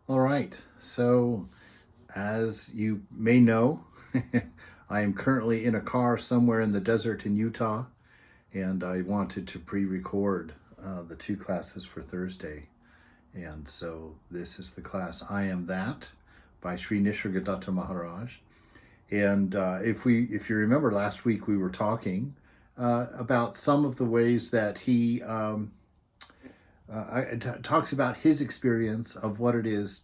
All right. So, as you may know, I am currently in a car somewhere in the desert in Utah, and I wanted to pre record the two classes for Thursday. And so, this is the class I Am That by Sri Nisargadatta Maharaj. And if you remember last week, we were talking about some of the ways that he talks about his experience of what it is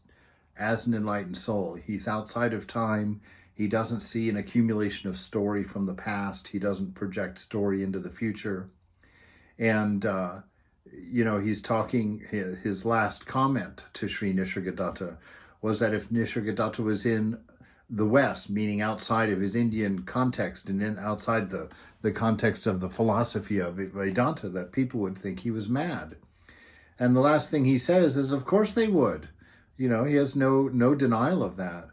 as an enlightened soul. He's outside of time. He doesn't see an accumulation of story from the past. He doesn't project story into the future. And, he's talking, his last comment to Sri Nisargadatta was that if Nisargadatta was in the West, meaning outside of his Indian context and outside the context of the philosophy of Vedanta, that people would think he was mad. And the last thing he says is, of course they would. He has no denial of that.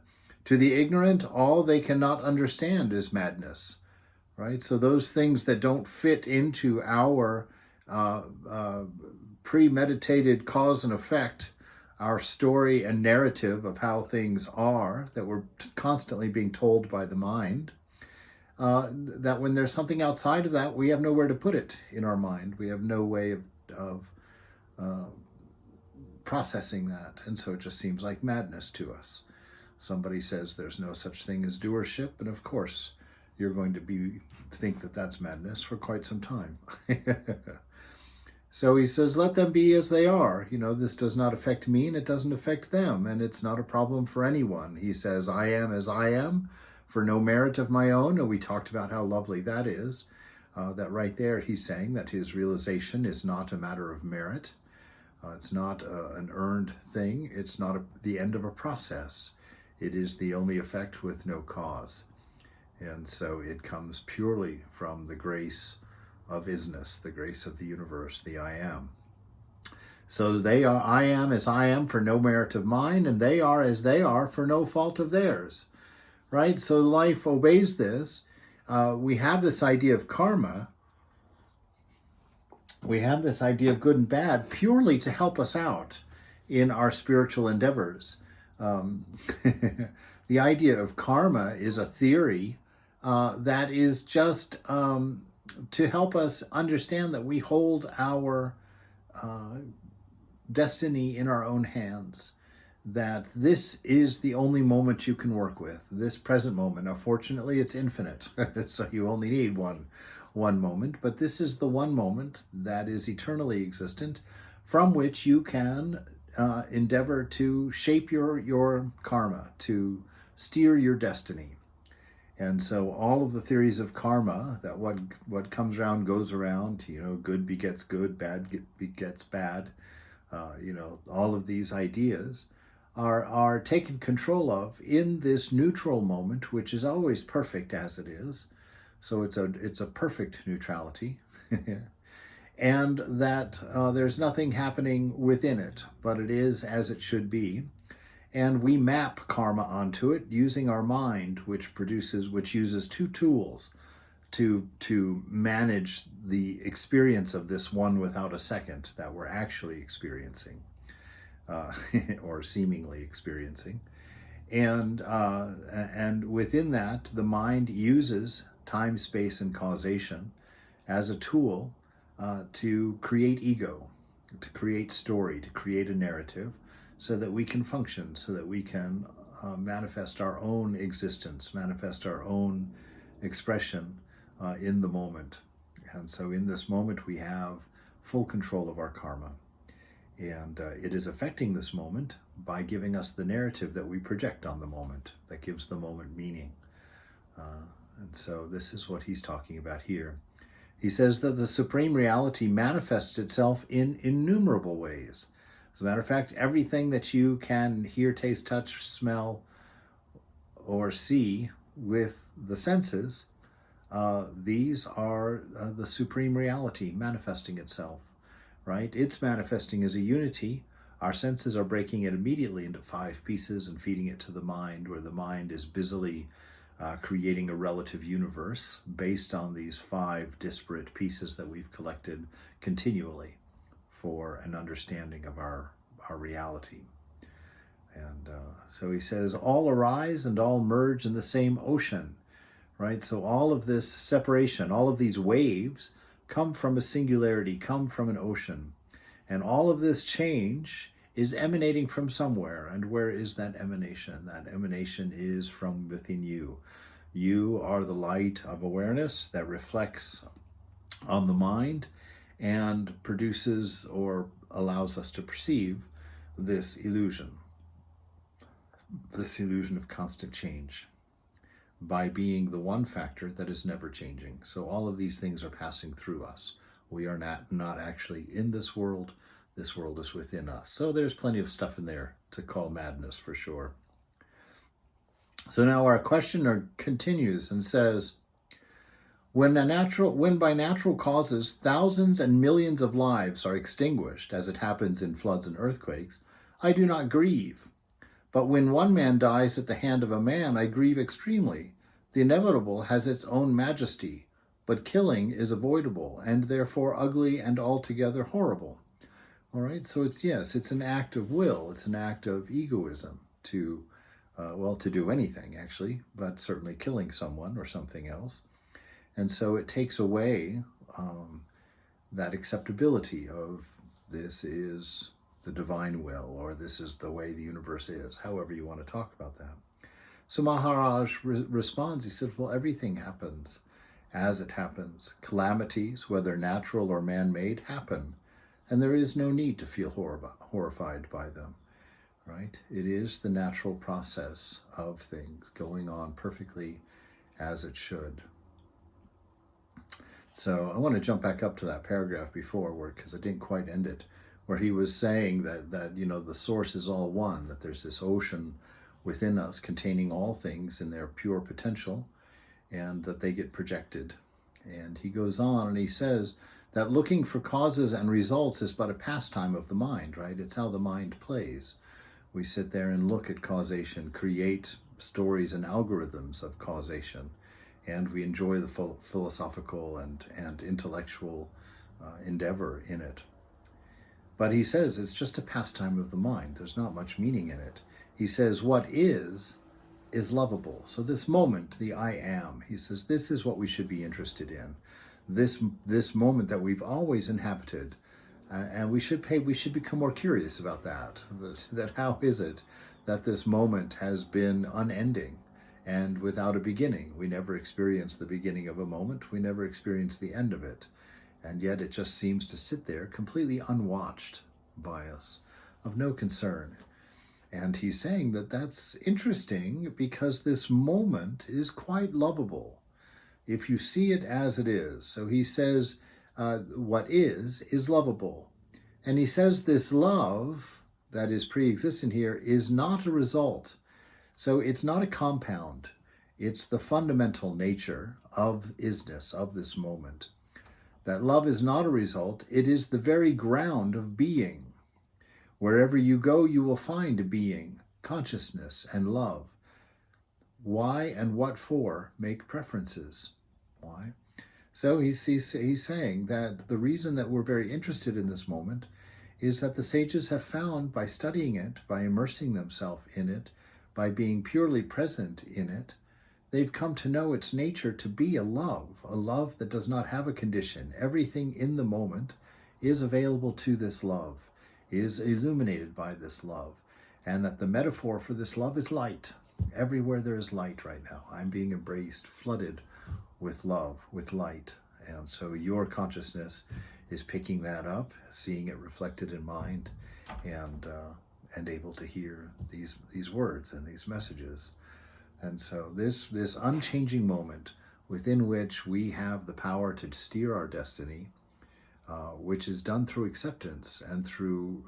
To the ignorant, all they cannot understand is madness, right? So those things that don't fit into our premeditated cause and effect, our story and narrative of how things are, that we're constantly being told by the mind, that when there's something outside of that, we have nowhere to put it in our mind. We have no way of processing that, and so it just seems like madness to us. Somebody says there's no such thing as doership, and of course you're going to think that that's madness for quite some time. So he says, let them be as they are. This does not affect me and it doesn't affect them, and it's not a problem for anyone. He says, I am as I am for no merit of my own, and we talked about how lovely that is. That right there he's saying that his realization is not a matter of merit. It's not an earned thing. It's not the end of a process. It is the only effect with no cause. And so it comes purely from the grace of isness, the grace of the universe, the I am. So I am as I am for no merit of mine, and they are as they are for no fault of theirs. Right? So life obeys this. We have this idea of karma. We have this idea of good and bad purely to help us out in our spiritual endeavors. The idea of karma is a theory that is just to help us understand that we hold our destiny in our own hands, that this is the only moment you can work with, this present moment. Now, fortunately, it's infinite, so you only need one moment, but this is the one moment that is eternally existent, from which you can endeavor to shape your karma, to steer your destiny. And so all of the theories of karma, that what comes around goes around, good begets good, bad begets bad, all of these ideas are taken control of in this neutral moment, which is always perfect as it is. So it's a perfect neutrality. And that there's nothing happening within it, but it is as it should be. And we map karma onto it using our mind, which uses two tools to manage the experience of this one without a second that we're actually experiencing, or seemingly experiencing. And within that, the mind uses time, space, and causation as a tool to create ego, to create story, to create a narrative, so that we can function, so that we can manifest our own existence, manifest our own expression in the moment. And so in this moment, we have full control of our karma. And it is affecting this moment by giving us the narrative that we project on the moment, that gives the moment meaning. And so this is what he's talking about here. He says that the supreme reality manifests itself in innumerable ways. As a matter of fact, everything that you can hear, taste, touch, smell, or see with the senses, these are the supreme reality manifesting itself, right? It's manifesting as a unity. Our senses are breaking it immediately into 5 pieces and feeding it to the mind, where the mind is busily creating a relative universe based on these 5 disparate pieces that we've collected continually for an understanding of our reality. And so he says, all arise and all merge in the same ocean, right? So all of this separation, all of these waves come from a singularity, come from an ocean. And all of this change is emanating from somewhere. And where is that emanation? That emanation is from within you. You are the light of awareness that reflects on the mind and produces or allows us to perceive this illusion of constant change by being the one factor that is never changing. So all of these things are passing through us. We are not actually in this world. This world is within us. So there's plenty of stuff in there to call madness for sure. So now our questioner continues and says, when by natural causes thousands and millions of lives are extinguished, as it happens in floods and earthquakes, I do not grieve. But when one man dies at the hand of a man, I grieve extremely. The inevitable has its own majesty, but killing is avoidable, and therefore ugly and altogether horrible. All right, so it's an act of will. It's an act of egoism to do anything, actually, but certainly killing someone or something else. And so it takes away that acceptability of this is the divine will, or this is the way the universe is, however you want to talk about that. So Maharaj responds, he says, well, everything happens as it happens. Calamities, whether natural or man-made, happen, and there is no need to feel horrified by them, right? It is the natural process of things going on perfectly as it should. So I want to jump back up to that paragraph before, because I didn't quite end it, where he was saying that the source is all one, that there's this ocean within us containing all things in their pure potential, and that they get projected. And he goes on and he says that looking for causes and results is but a pastime of the mind, right? It's how the mind plays. We sit there and look at causation, create stories and algorithms of causation, and we enjoy the philosophical and intellectual endeavor in it. But he says it's just a pastime of the mind. There's not much meaning in it. He says what is lovable. So this moment, the I am, he says, this is what we should be interested in. This moment that we've always inhabited, and we should become more curious about that how is it that this moment has been unending and without a beginning? We never experience the beginning of a moment. We never experience the end of it. And yet it just seems to sit there completely unwatched by us, of no concern. And he's saying that that's interesting because this moment is quite lovable if you see it as it is. So he says what is lovable. And he says this love that is pre-existent here is not a result. So it's not a compound. It's the fundamental nature of isness, of this moment. That love is not a result. It is the very ground of being. Wherever you go, you will find being, consciousness, and love. Why and what for make preferences? Why? So he's saying that the reason that we're very interested in this moment is that the sages have found, by studying it, by immersing themselves in it, by being purely present in it, they've come to know its nature to be a love that does not have a condition. Everything in the moment is available to this love, is illuminated by this love, and that the metaphor for this love is light. Everywhere there is light right now. I'm being embraced, flooded with love, with light. And so your consciousness is picking that up, seeing it reflected in mind, and able to hear these words and these messages. And so this unchanging moment within which we have the power to steer our destiny, which is done through acceptance and through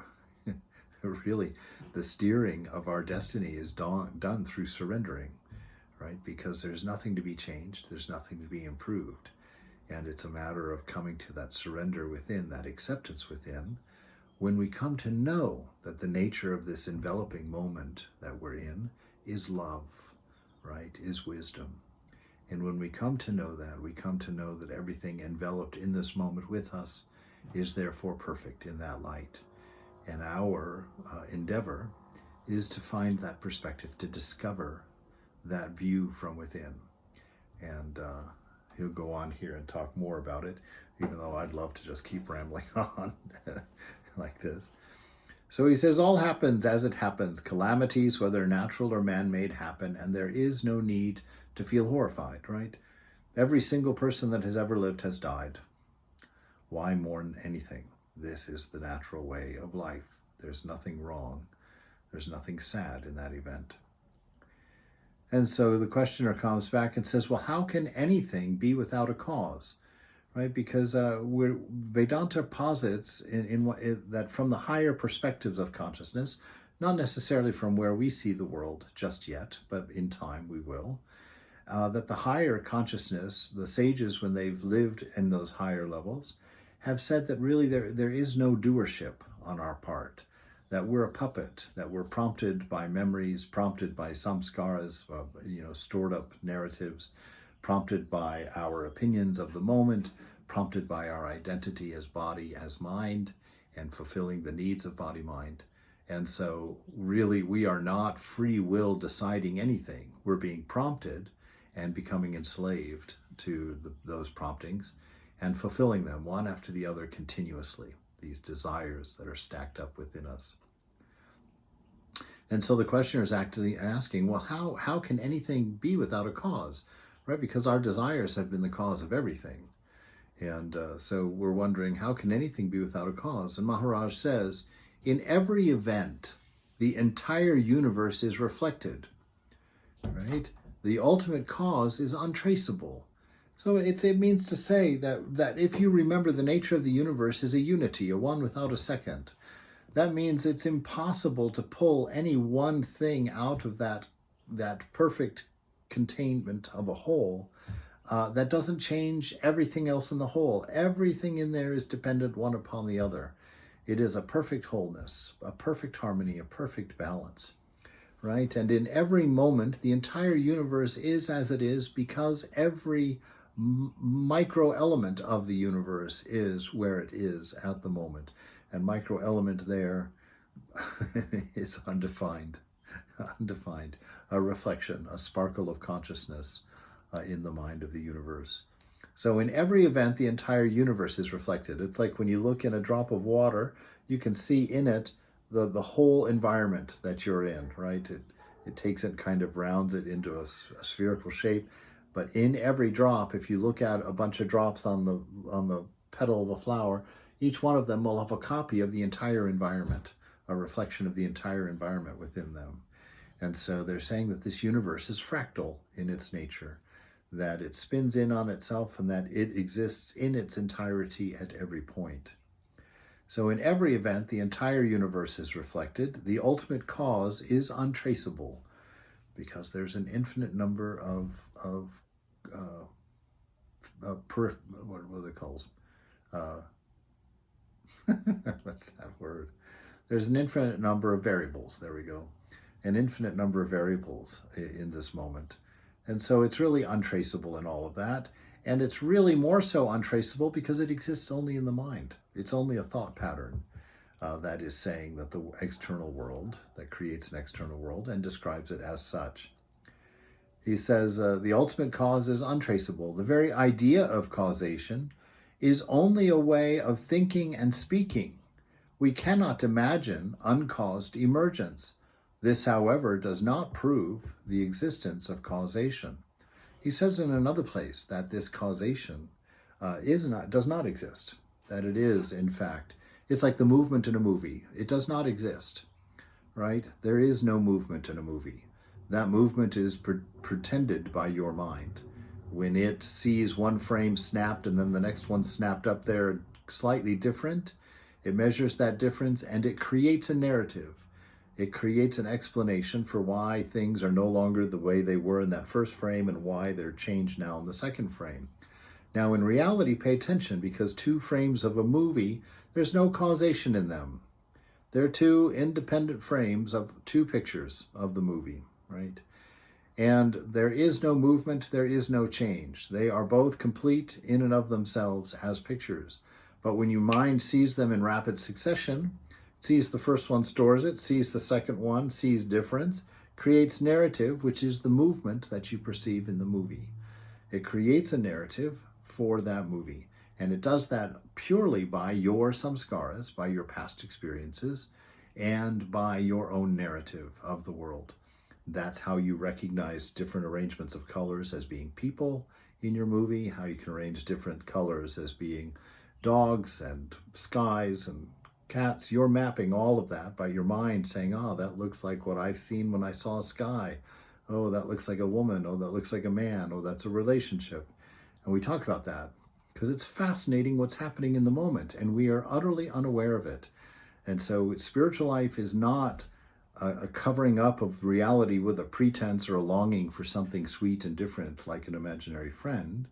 really the steering of our destiny is done through surrendering, right? Because there's nothing to be changed, there's nothing to be improved. And it's a matter of coming to that surrender within, that acceptance within, when we come to know that the nature of this enveloping moment that we're in is love, right, is wisdom. And when we come to know that, we come to know that everything enveloped in this moment with us is therefore perfect in that light. And our endeavor is to find that perspective, to discover that view from within. And he'll go on here and talk more about it, even though I'd love to just keep rambling on like this. So he says, all happens as it happens. Calamities, whether natural or man-made, happen, and there is no need to feel horrified, right? Every single person that has ever lived has died. Why mourn anything? This is the natural way of life. There's nothing wrong. There's nothing sad in that event. And so the questioner comes back and says, well, how can anything be without a cause? Right? Because Vedanta posits that from the higher perspectives of consciousness, not necessarily from where we see the world just yet, but in time we will, that the higher consciousness, the sages, when they've lived in those higher levels, have said that really there is no doership on our part, that we're a puppet, that we're prompted by memories, prompted by samskaras, stored up narratives, prompted by our opinions of the moment, prompted by our identity as body, as mind, and fulfilling the needs of body-mind. And so really we are not free will deciding anything. We're being prompted and becoming enslaved to those promptings and fulfilling them one after the other continuously, these desires that are stacked up within us. And so the questioner is actually asking, well, how can anything be without a cause? Right? Because our desires have been the cause of everything. And so we're wondering, how can anything be without a cause? And Maharaj says, in every event, the entire universe is reflected, right? The ultimate cause is untraceable. So it means to say that if you remember the nature of the universe is a unity, a one without a second, that means it's impossible to pull any one thing out of that perfect containment of a whole that doesn't change everything else in the whole. Everything in there is dependent one upon the other. It is a perfect wholeness, a perfect harmony, a perfect balance, right? And in every moment, the entire universe is as it is because every micro element of the universe is where it is at the moment. And micro element there is undefined, a reflection, a sparkle of consciousness in the mind of the universe. So in every event, the entire universe is reflected. It's like when you look in a drop of water, you can see in it the whole environment that you're in, right? It takes it, kind of rounds it into a spherical shape. But in every drop, if you look at a bunch of drops on the petal of a flower, each one of them will have a copy of the entire environment, a reflection of the entire environment within them. And so they're saying that this universe is fractal in its nature, that it spins in on itself and that it exists in its entirety at every point. So in every event, the entire universe is reflected. The ultimate cause is untraceable because there's an infinite number of what are they called? What's that word? There's an infinite number of variables. There we go. An infinite number of variables in this moment. And so it's really untraceable in all of that. And it's really more so untraceable because it exists only in the mind. It's only a thought pattern that is saying that the external world, that creates an external world and describes it as such. He says the ultimate cause is untraceable. The very idea of causation is only a way of thinking and speaking. We cannot imagine uncaused emergence. This, however, does not prove the existence of causation. He says in another place that this causation does not exist, that it is, in fact, it's like the movement in a movie. It does not exist, right? There is no movement in a movie. That movement is pretended by your mind. When it sees one frame snapped and then the next one snapped up there slightly different, it measures that difference and it creates a narrative. It creates an explanation for why things are no longer the way they were in that first frame and why they're changed now in the second frame. Now, in reality, pay attention, because two frames of a movie, there's no causation in them. They're two independent frames of two pictures of the movie, right? And there is no movement, there is no change. They are both complete in and of themselves as pictures. But when your mind sees them in rapid succession, Sees the first one, stores it, sees the second one, sees difference, creates narrative, which is the movement that you perceive in the movie. It creates a narrative for that movie. And it does that purely by your samskaras, by your past experiences, and by your own narrative of the world. That's how you recognize different arrangements of colors as being people in your movie, how you can arrange different colors as being dogs and skies and cats. You're mapping all of that by your mind, saying, oh, that looks like what I've seen when I saw a sky. Oh, that looks like a woman. Oh, that looks like a man. Oh, that's a relationship. And we talk about that because it's fascinating what's happening in the moment, and we are utterly unaware of it. And so spiritual life is not a covering up of reality with a pretense or a longing for something sweet and different like an imaginary friend.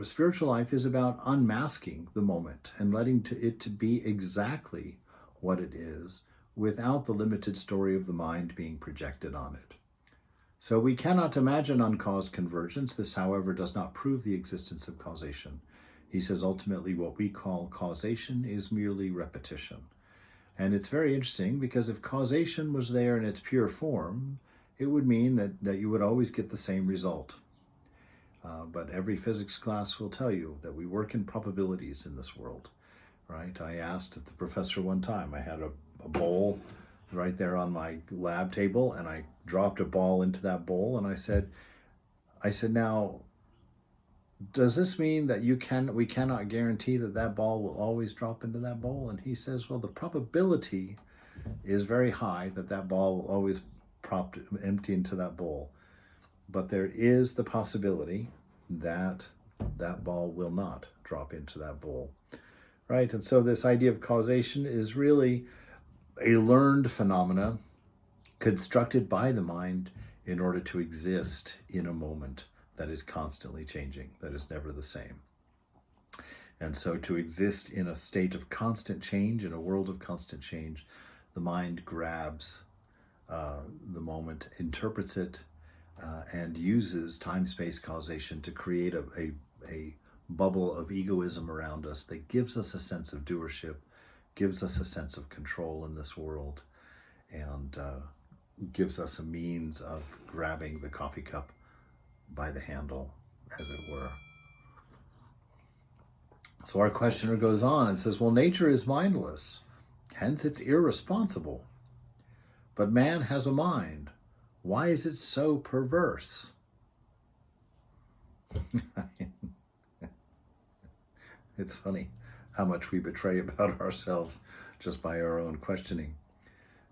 Spiritual life is about unmasking the moment and letting it to be exactly what it is without the limited story of the mind being projected on it. So we cannot imagine uncaused convergence. This, however, does not prove the existence of causation. He says ultimately what we call causation is merely repetition. And it's very interesting because if causation was there in its pure form, it would mean that you would always get the same result. But every physics class will tell you that we work in probabilities in this world, right? I asked the professor one time, I had a bowl right there on my lab table, and I dropped a ball into that bowl, and I said, now, does this mean that we cannot guarantee that ball will always drop into that bowl? And he says, well, the probability is very high that ball will always empty into that bowl. But there is the possibility that ball will not drop into that bowl, right? And so this idea of causation is really a learned phenomena constructed by the mind in order to exist in a moment that is constantly changing, that is never the same. And so to exist in a state of constant change, in a world of constant change, the mind grabs the moment, interprets it, and uses time-space causation to create a bubble of egoism around us that gives us a sense of doership, gives us a sense of control in this world, and gives us a means of grabbing the coffee cup by the handle, as it were. So our questioner goes on and says, well, nature is mindless, hence it's irresponsible. But man has a mind. Why is it so perverse? It's funny how much we betray about ourselves just by our own questioning.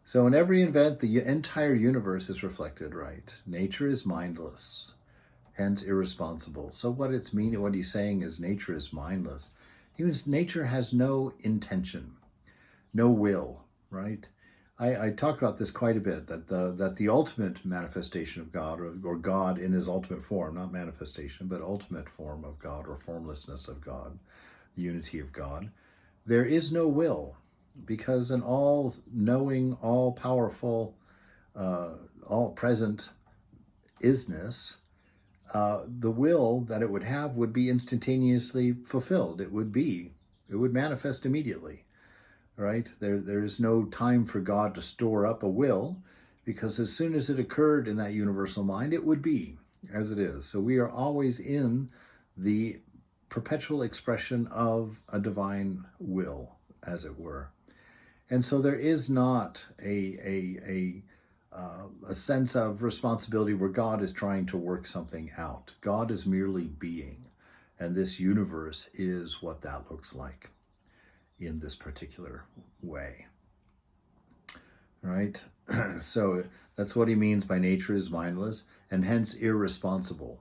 So in every event, the entire universe is reflected, right? Nature is mindless, hence irresponsible. So what he's saying is nature is mindless. He means nature has no intention, no will, right? I talk about this quite a bit, that the ultimate manifestation of God, or God in his ultimate form, not manifestation, but ultimate form of God, or formlessness of God, the unity of God, there is no will, because an all-knowing, all-powerful, all-present isness, the will that it would have would be instantaneously fulfilled. It would manifest immediately. Right? There is no time for God to store up a will, because as soon as it occurred in that universal mind, it would be as it is. So we are always in the perpetual expression of a divine will, as it were. And so there is not a sense of responsibility where God is trying to work something out. God is merely being, and this universe is what that looks like in this particular way, right? So that's what he means by nature is mindless, and hence irresponsible,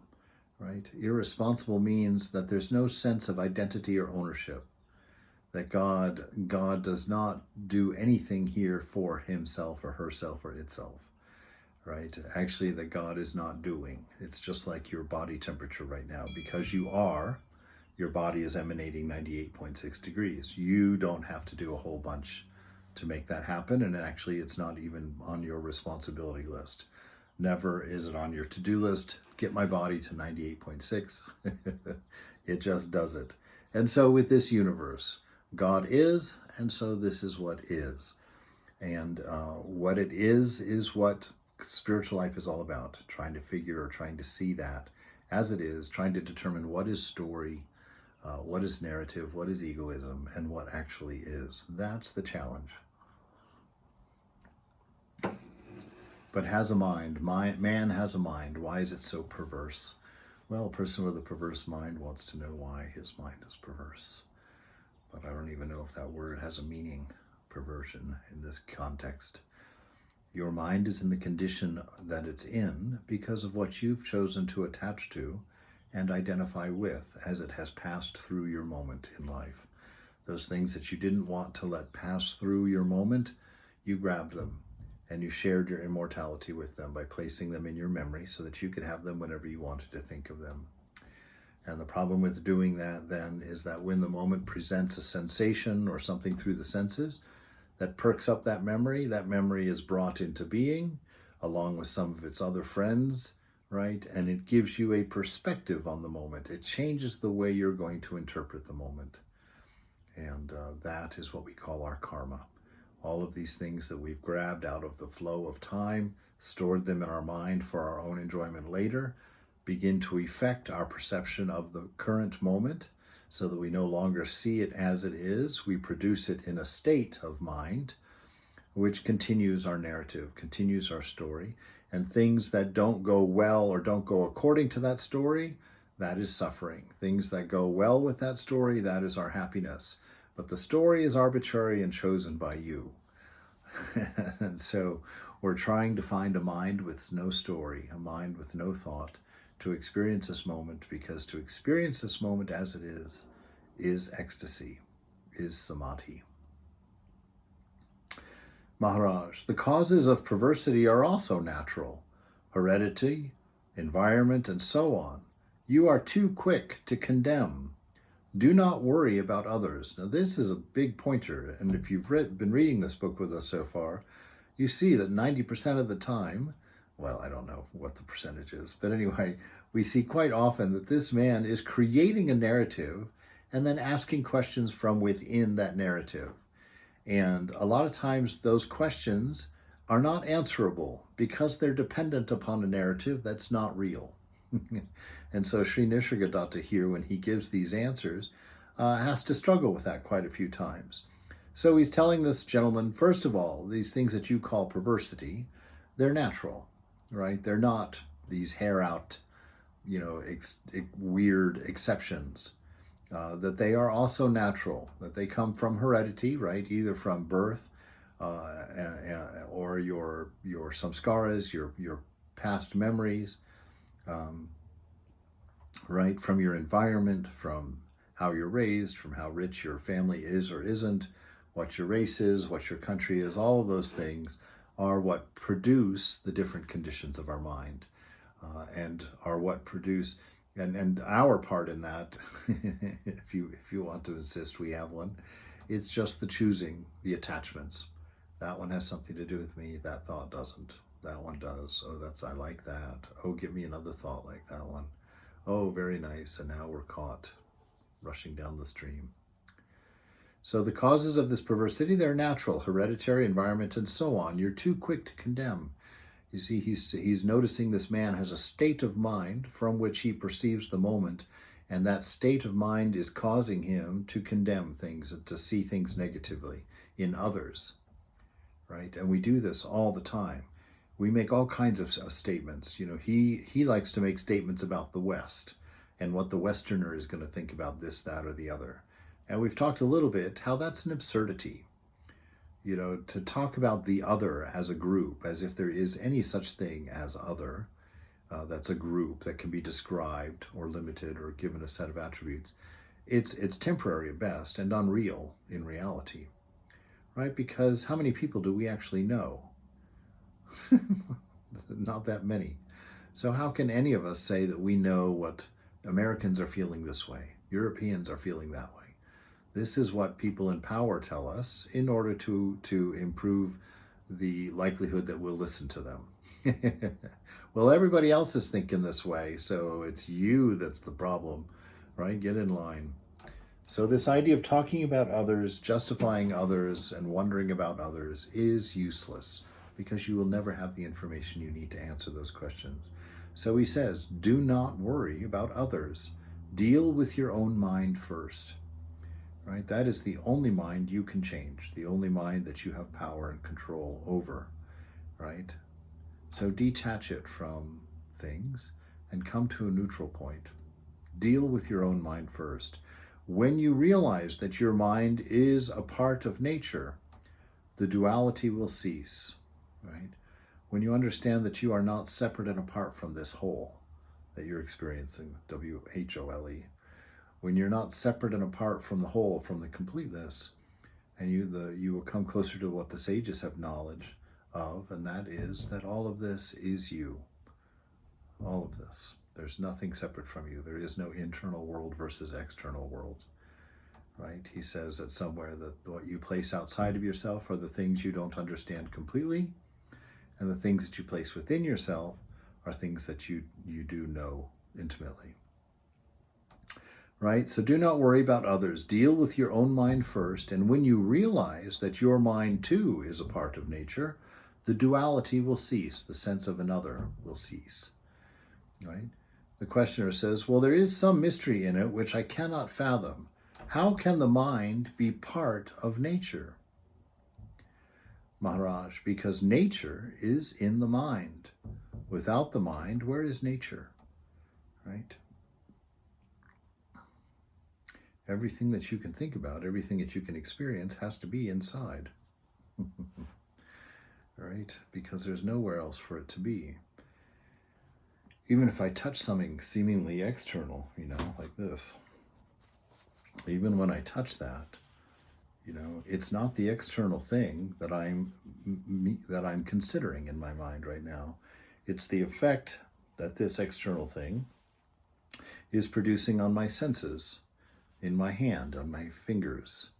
right? Irresponsible means that there's no sense of identity or ownership, that God does not do anything here for himself or herself or itself, right? Actually, that God is not doing. It's just like your body temperature right now. Because your body is emanating 98.6 degrees. You don't have to do a whole bunch to make that happen, and actually it's not even on your responsibility list. Never is it on your to-do list, get my body to 98.6. It just does it. And so with this universe, God is, and so this is what is. And what it is what spiritual life is all about, trying to figure or trying to see that as it is, trying to determine what is story, what is narrative, what is egoism, and what actually is. That's the challenge. But has a mind. Man has a mind. Why is it so perverse? Well, a person with a perverse mind wants to know why his mind is perverse. But I don't even know if that word has a meaning, perversion, in this context. Your mind is in the condition that it's in because of what you've chosen to attach to and identify with as it has passed through your moment in life. Those things that you didn't want to let pass through your moment, you grabbed them and you shared your immortality with them by placing them in your memory so that you could have them whenever you wanted to think of them. And the problem with doing that then is that when the moment presents a sensation or something through the senses that perks up that memory is brought into being along with some of its other friends, right? And it gives you a perspective on the moment. It changes the way you're going to interpret the moment. And that is what we call our karma. All of these things that we've grabbed out of the flow of time, stored them in our mind for our own enjoyment later, begin to affect our perception of the current moment so that we no longer see it as it is. We produce it in a state of mind, which continues our narrative, continues our story. And things that don't go well or don't go according to that story, that is suffering. Things that go well with that story, that is our happiness. But the story is arbitrary and chosen by you. And so we're trying to find a mind with no story, a mind with no thought, to experience this moment, because to experience this moment as it is ecstasy, is samadhi. Maharaj, the causes of perversity are also natural. Heredity, environment, and so on. You are too quick to condemn. Do not worry about others. Now, this is a big pointer, and if you've been reading this book with us so far, you see that 90% of the time, well, I don't know what the percentage is, but anyway, we see quite often that this man is creating a narrative and then asking questions from within that narrative. And a lot of times those questions are not answerable because they're dependent upon a narrative that's not real. And so Sri Nisargadatta here, when he gives these answers, has to struggle with that quite a few times. So he's telling this gentleman, first of all, these things that you call perversity, they're natural, right? They're not these hair out, weird exceptions. That they are also natural, that they come from heredity, right? Either from birth or your samskaras, your past memories, right? From your environment, from how you're raised, from how rich your family is or isn't, what your race is, what your country is. All of those things are what produce the different conditions of our mind, and are what produce. And our part in that, if you want to insist we have one, it's just the choosing, the attachments. That one has something to do with me. That thought doesn't. That one does. Oh, I like that. Oh, give me another thought like that one. Oh, very nice. And now we're caught rushing down the stream. So the causes of this perversity, they're natural, hereditary, environment, and so on. You're too quick to condemn. You see, he's noticing this man has a state of mind from which he perceives the moment, and that state of mind is causing him to condemn things and to see things negatively in others, right? And we do this all the time. We make all kinds of statements. He likes to make statements about the West and what the Westerner is going to think about this, that, or the other. And we've talked a little bit how that's an absurdity. To talk about the other as a group, as if there is any such thing as other, that's a group that can be described or limited or given a set of attributes, it's temporary at best and unreal in reality, right? Because how many people do we actually know? Not that many. So how can any of us say that we know what Americans are feeling this way, Europeans are feeling that way? This is what people in power tell us in order to improve the likelihood that we'll listen to them. Well, everybody else is thinking this way, so it's you that's the problem, right? Get in line. So this idea of talking about others, justifying others, and wondering about others is useless because you will never have the information you need to answer those questions. So he says, do not worry about others. Deal with your own mind first. Right? That is the only mind you can change, the only mind that you have power and control over. Right? So detach it from things and come to a neutral point. Deal with your own mind first. When you realize that your mind is a part of nature, the duality will cease, right? When you understand that you are not separate and apart from this whole that you're experiencing, WHOLE, when you're not separate and apart from the whole, from the completeness, and you will come closer to what the sages have knowledge of, and that is that all of this is you. All of this. There's nothing separate from you. There is no internal world versus external world. Right? He says that somewhere that what you place outside of yourself are the things you don't understand completely, and the things that you place within yourself are things that you do know intimately. Right? So do not worry about others. Deal with your own mind first, and when you realize that your mind too is a part of nature, the duality will cease. The sense of another will cease. Right? The questioner says, well, there is some mystery in it which I cannot fathom. How can the mind be part of nature? Maharaj, because nature is in the mind. Without the mind, where is nature? Right? Everything that you can think about, everything that you can experience has to be inside. Right? Because there's nowhere else for it to be. Even if I touch something seemingly external, like this, even when I touch that, it's not the external thing that I'm considering in my mind right now. It's the effect that this external thing is producing on my senses, in my hand, on my fingers.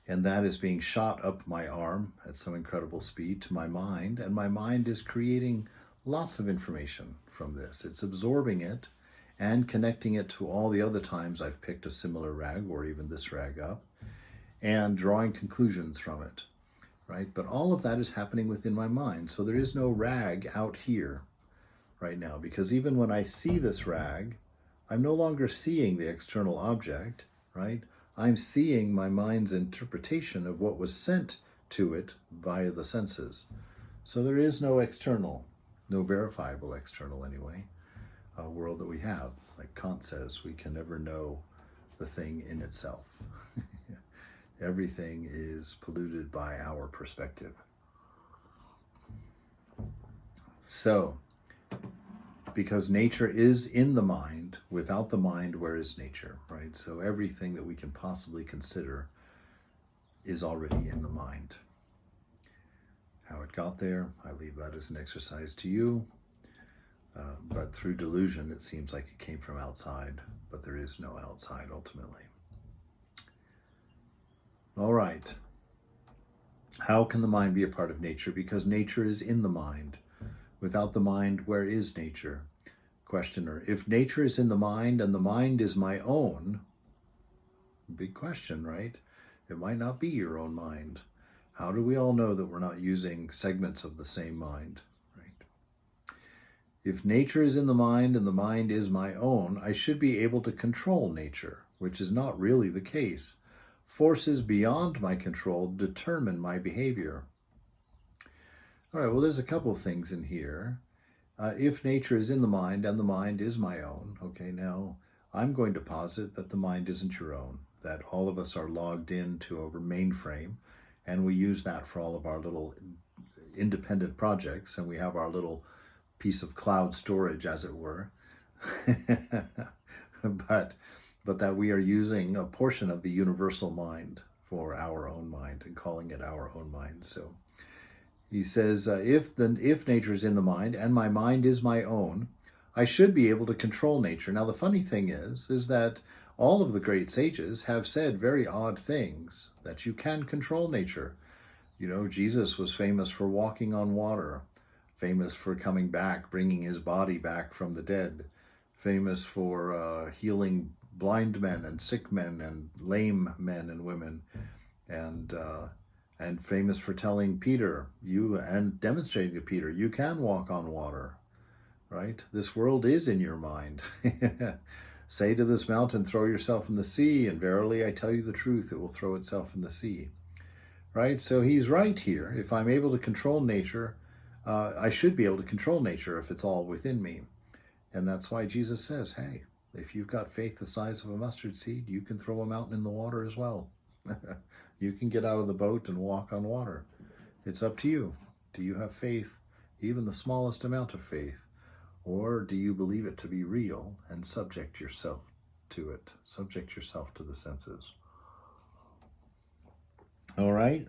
And that is being shot up my arm at some incredible speed to my mind, and my mind is creating lots of information from this. It's absorbing it and connecting it to all the other times I've picked a similar rag or even this rag up and drawing conclusions from it, right? But all of that is happening within my mind. So there is no rag out here right now, because even when I see this rag, I'm no longer seeing the external object, right? I'm seeing my mind's interpretation of what was sent to it via the senses. So there is no external, no verifiable external anyway, world that we have. Like Kant says, we can never know the thing in itself. Everything is polluted by our perspective. So, because nature is in the mind, without the mind, where is nature, right? So everything that we can possibly consider is already in the mind. How it got there, I leave that as an exercise to you. But through delusion, it seems like it came from outside, but there is no outside ultimately. All right. How can the mind be a part of nature? Because nature is in the mind. Without the mind, where is nature? Questioner, if nature is in the mind and the mind is my own, big question, right? It might not be your own mind. How do we all know that we're not using segments of the same mind, right? If nature is in the mind and the mind is my own, I should be able to control nature, which is not really the case. Forces beyond my control determine my behavior. All right, well, there's a couple of things in here. If nature is in the mind and the mind is my own, okay, now I'm going to posit that the mind isn't your own, that all of us are logged into our mainframe, and we use that for all of our little independent projects, and we have our little piece of cloud storage, as it were. But that we are using a portion of the universal mind for our own mind and calling it our own mind. So he says, if nature is in the mind and my mind is my own, I should be able to control nature. Now, the funny thing is that all of the great sages have said very odd things, that you can control nature. Jesus was famous for walking on water, famous for coming back, bringing his body back from the dead, famous for healing blind men and sick men and lame men and women, and famous for telling Peter, and demonstrating to Peter, you can walk on water, right? This world is in your mind. Say to this mountain, throw yourself in the sea, and verily I tell you the truth, it will throw itself in the sea. Right? So he's right here. If I'm able to control nature, I should be able to control nature if it's all within me. And that's why Jesus says, hey, if you've got faith the size of a mustard seed, you can throw a mountain in the water as well. You can get out of the boat and walk on water. It's up to you. Do you have faith, even the smallest amount of faith? Or do you believe it to be real and subject yourself to it? Subject yourself to the senses. All right?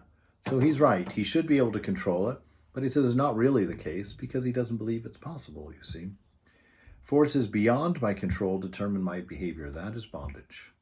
So he's right. He should be able to control it. But he says it's not really the case because he doesn't believe it's possible, you see. Forces beyond my control determine my behavior. That is bondage.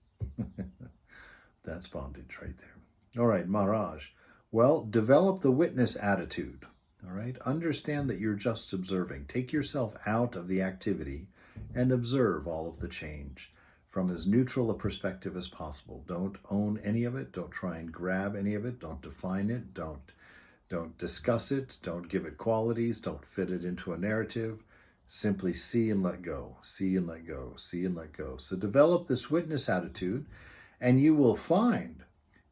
That's bondage right there. All right, Maharaj. Well, develop the witness attitude. All right, understand that you're just observing. Take yourself out of the activity and observe all of the change from as neutral a perspective as possible. Don't own any of it. Don't try and grab any of it. Don't define it. Don't discuss it. Don't give it qualities. Don't fit it into a narrative. Simply see and let go. See and let go. See and let go. So develop this witness attitude, and you will find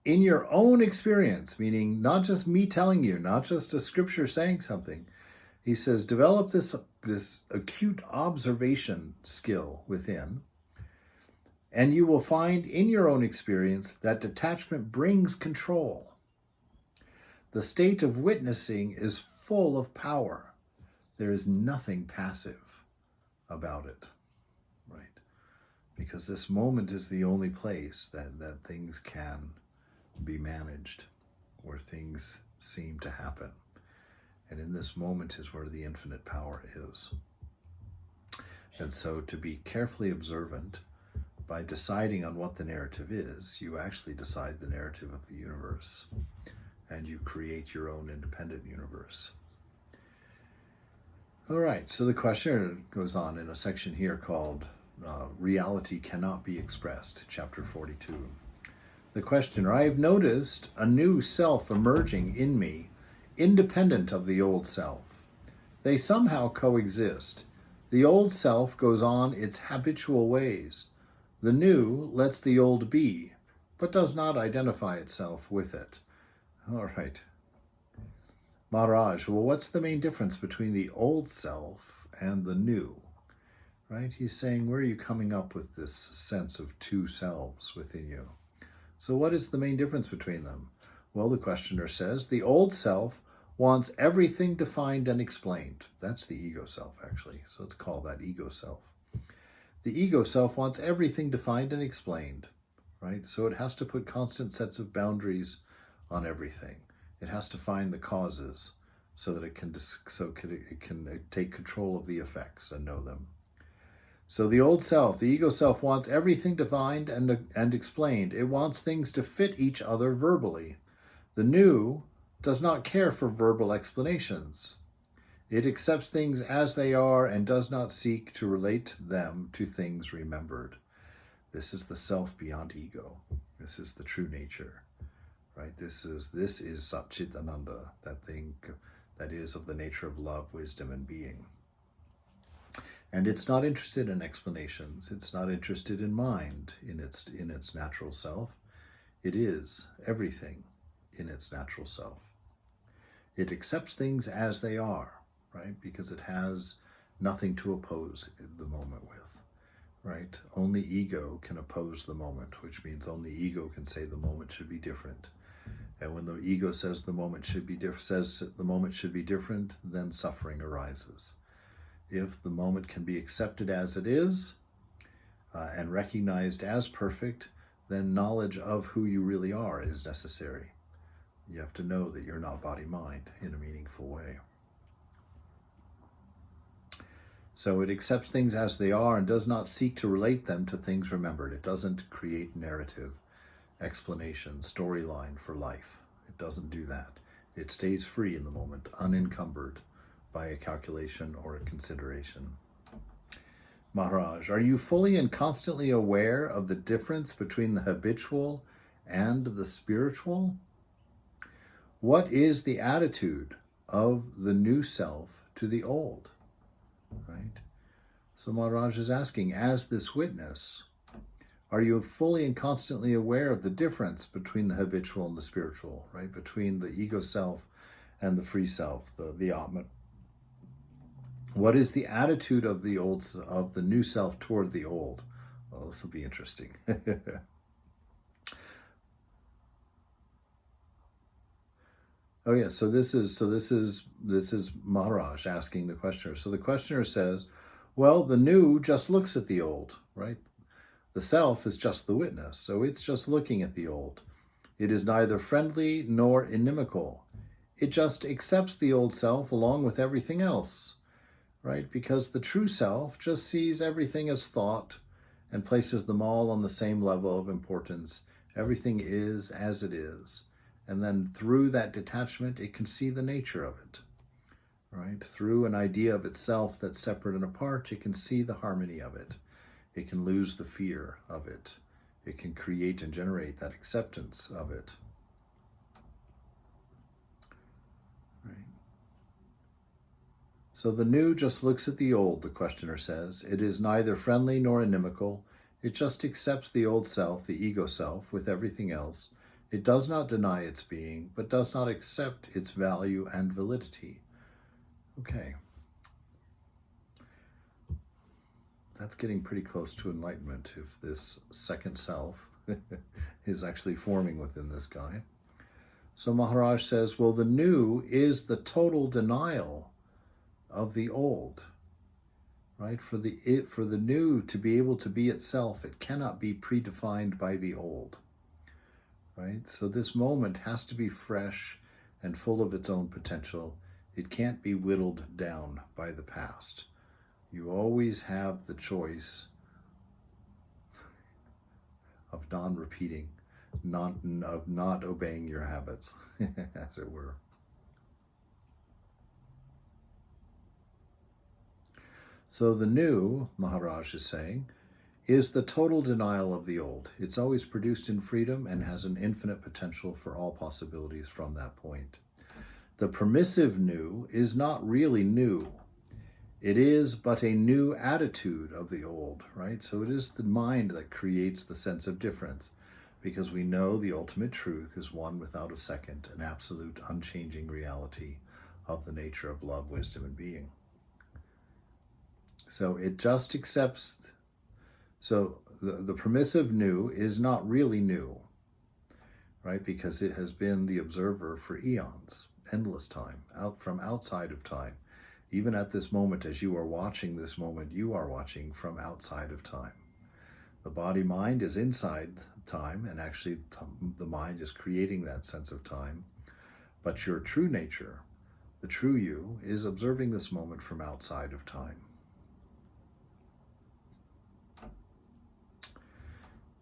in your own experience, meaning not just me telling you, not just a scripture saying something. He says, develop this acute observation skill within, and you will find in your own experience that detachment brings control. The state of witnessing is full of power. There is nothing passive about it, right? Because this moment is the only place that things can be managed, where things seem to happen. And in this moment is where the infinite power is. And so to be carefully observant, by deciding on what the narrative is, you actually decide the narrative of the universe, and you create your own independent universe. All right, so the questioner goes on in a section here called Reality Cannot Be Expressed, chapter 42. The questioner, I have noticed a new self emerging in me, independent of the old self. They somehow coexist. The old self goes on its habitual ways. The new lets the old be, but does not identify itself with it. All right. Maharaj, well, what's the main difference between the old self and the new? Right? He's saying, where are you coming up with this sense of two selves within you? So what is the main difference between them? Well, the questioner says, the old self wants everything defined and explained. That's the ego self, actually. So let's call that ego self. The ego self wants everything defined and explained, right? So it has to put constant sets of boundaries on everything. It has to find the causes so that it can take control of the effects and know them. So the old self, the ego self, wants everything defined and explained. It wants things to fit each other verbally. The new does not care for verbal explanations. It accepts things as they are and does not seek to relate them to things remembered. This is the self beyond ego. This is the true nature, right? This is Satchitananda, that thing that is of the nature of love, wisdom, and being. And it's not interested in explanations. It's not interested in mind in its natural self. It is everything in its natural self. It accepts things as they are, right? Because it has nothing to oppose the moment with, right? Only ego can oppose the moment, which means only ego can say the moment should be different. And when the ego says the moment should be different, then suffering arises. If the moment can be accepted as it is and recognized as perfect, then knowledge of who you really are is necessary. You have to know that you're not body-mind in a meaningful way. So it accepts things as they are and does not seek to relate them to things remembered. It doesn't create narrative, explanation, storyline for life. It doesn't do that. It stays free in the moment, unencumbered by a calculation or a consideration. Maharaj, are you fully and constantly aware of the difference between the habitual and the spiritual? What is the attitude of the new self to the old? Right? So Maharaj is asking, as this witness, are you fully and constantly aware of the difference between the habitual and the spiritual, right? Between the ego self and the free self, the Atman. What is the attitude of the new self toward the old? Well, this will be interesting. Oh yes, this is Maharaj asking the questioner. So the questioner says, well, the new just looks at the old, right? The self is just the witness, so it's just looking at the old. It is neither friendly nor inimical. It just accepts the old self along with everything else, right? Because the true self just sees everything as thought and places them all on the same level of importance. Everything is as it is. And then through that detachment, it can see the nature of it, right? Through an idea of itself that's separate and apart, it can see the harmony of it. It can lose the fear of it. It can create and generate that acceptance of it. Right. So the new just looks at the old, the questioner says. It is neither friendly nor inimical. It just accepts the old self, the ego self, with everything else. It does not deny its being, but does not accept its value and validity. Okay. That's getting pretty close to enlightenment if this second self is actually forming within this guy. So Maharaj says, well, the new is the total denial of the old, right? For the new to be able to be itself, it cannot be predefined by the old, right? So this moment has to be fresh and full of its own potential. It can't be whittled down by the past. You always have the choice of non-repeating, of not obeying your habits, as it were. So the new, Maharaj is saying, is the total denial of the old. It's always produced in freedom and has an infinite potential for all possibilities from that point. The permissive new is not really new. It is but a new attitude of the old, right? So it is the mind that creates the sense of difference, because we know the ultimate truth is one without a second, an absolute unchanging reality of the nature of love, wisdom, and being. So it just accepts, so the permissive new is not really new, right? Because it has been the observer for eons, endless time, out from outside of time. Even at this moment, as you are watching this moment, you are watching from outside of time. The body-mind is inside time, and actually the mind is creating that sense of time. But your true nature, the true you, is observing this moment from outside of time.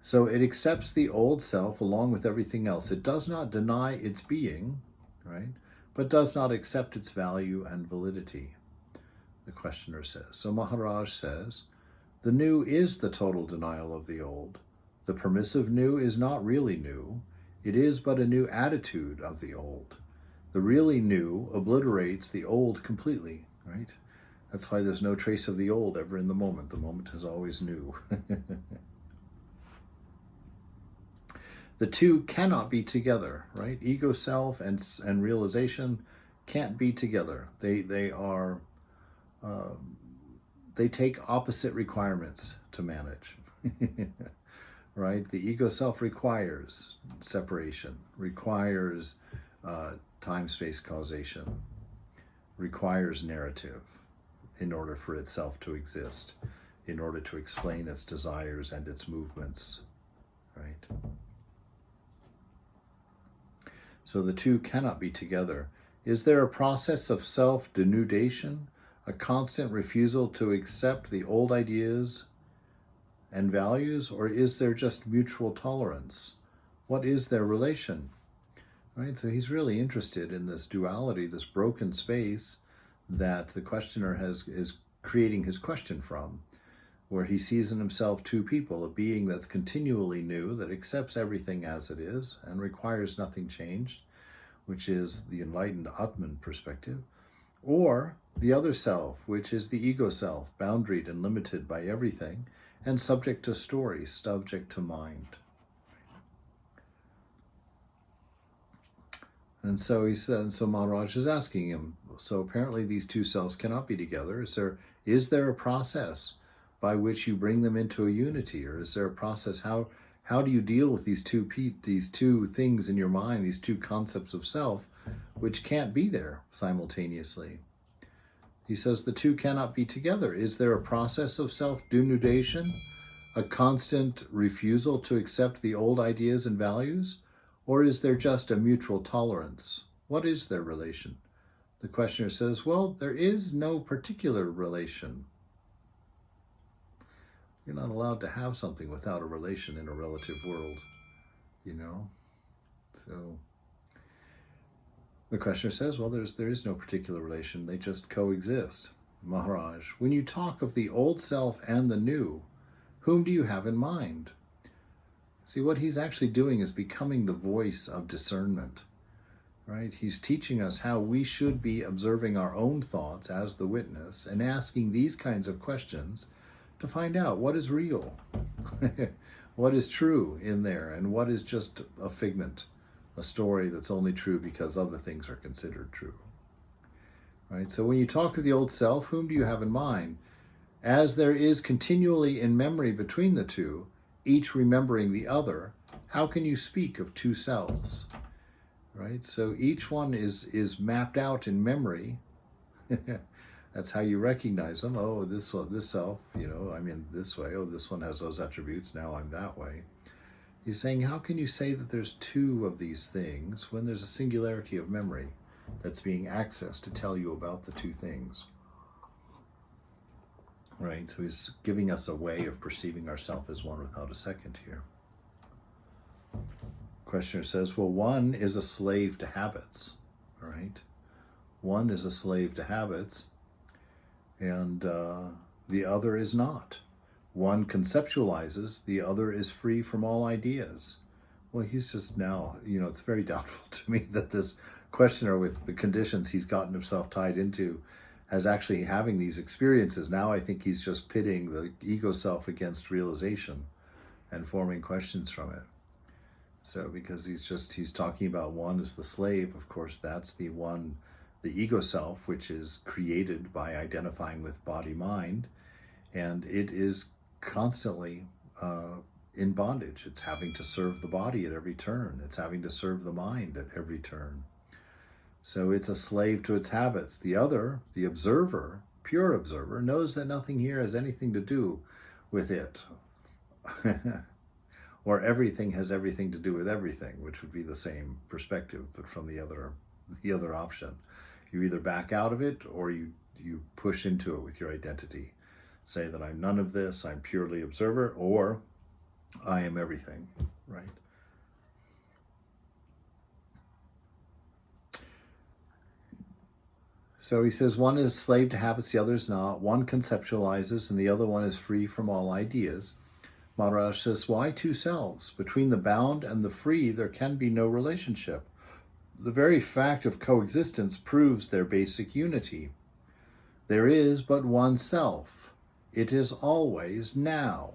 So it accepts the old self along with everything else. It does not deny its being, right? But does not accept its value and validity, the questioner says. So Maharaj says, the new is the total denial of the old. The permissive new is not really new. It is but a new attitude of the old. The really new obliterates the old completely, right? That's why there's no trace of the old ever in the moment. The moment is always new. The two cannot be together, right? Ego self and realization can't be together. They are they take opposite requirements to manage, right? The ego self requires separation, requires time-space causation, requires narrative in order for itself to exist, in order to explain its desires and its movements, right? So the two cannot be together. Is there a process of self-denudation, a constant refusal to accept the old ideas and values, or is there just mutual tolerance? What is their relation? Right? So he's really interested in this duality, this broken space that the questioner is creating his question from. where he sees in himself two people, a being that's continually new, that accepts everything as it is and requires nothing changed, which is the enlightened Atman perspective, or the other self, which is the ego self, boundaried and limited by everything and subject to story, subject to mind. And so he said, so Maharaj is asking him, so apparently these two selves cannot be together. Is there a process by which you bring them into a unity, or is there a process, how do you deal with these two things in your mind, these two concepts of self, which can't be there simultaneously? He says the two cannot be together. Is there a process of self-denudation, a constant refusal to accept the old ideas and values, or is there just a mutual tolerance? What is their relation? The questioner says, well, there is no particular relation. You're not allowed to have something without a relation in a relative world, you know? So the questioner says, well, there is no particular relation. They just coexist. Maharaj, when you talk of the old self and the new, whom do you have in mind? See, what he's actually doing is becoming the voice of discernment, right? He's teaching us how we should be observing our own thoughts as the witness and asking these kinds of questions to find out what is real, what is true in there, and what is just a figment, a story that's only true because other things are considered true. Right? So when you talk of the old self, whom do you have in mind? As there is continually in memory between the two, each remembering the other, how can you speak of two selves? Right? So each one is mapped out in memory. That's how you recognize them. Oh, this self, I'm in this way. Oh, this one has those attributes. Now I'm that way. He's saying, how can you say that there's two of these things when there's a singularity of memory that's being accessed to tell you about the two things? Right, so he's giving us a way of perceiving ourselves as one without a second here. Questioner says, well, one is a slave to habits, right? One is a slave to habits, and the other is not. One conceptualizes, the other is free from all ideas. Well, he's just now, it's very doubtful to me that this questioner, with the conditions he's gotten himself tied into, as actually having these experiences. Now I think he's just pitting the ego self against realization and forming questions from it. So because he's talking about one as the slave, of course, that's the one, the ego self, which is created by identifying with body-mind, and it is constantly in bondage. It's having to serve the body at every turn. It's having to serve the mind at every turn. So it's a slave to its habits. The other, the observer, pure observer, knows that nothing here has anything to do with it. Or everything has everything to do with everything, which would be the same perspective, but from the other option. You either back out of it or you push into it with your identity. Say that I'm none of this, I'm purely observer, or I am everything, right? So he says one is slave to habits, the other is not. One conceptualizes and the other one is free from all ideas. Maharaj says, why two selves? Between the bound and the free, there can be no relationship. The very fact of coexistence proves their basic unity. There is but one self. It is always now.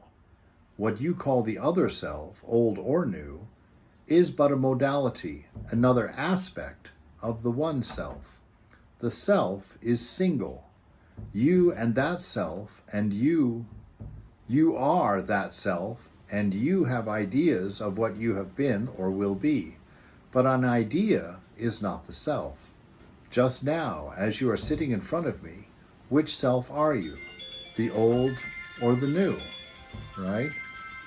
What you call the other self, old or new, is but a modality, another aspect of the one self. The self is single. You and that self, and you are that self, and you have ideas of what you have been or will be. But an idea is not the self. Just now, as you are sitting in front of me, which self are you? The old or the new, right?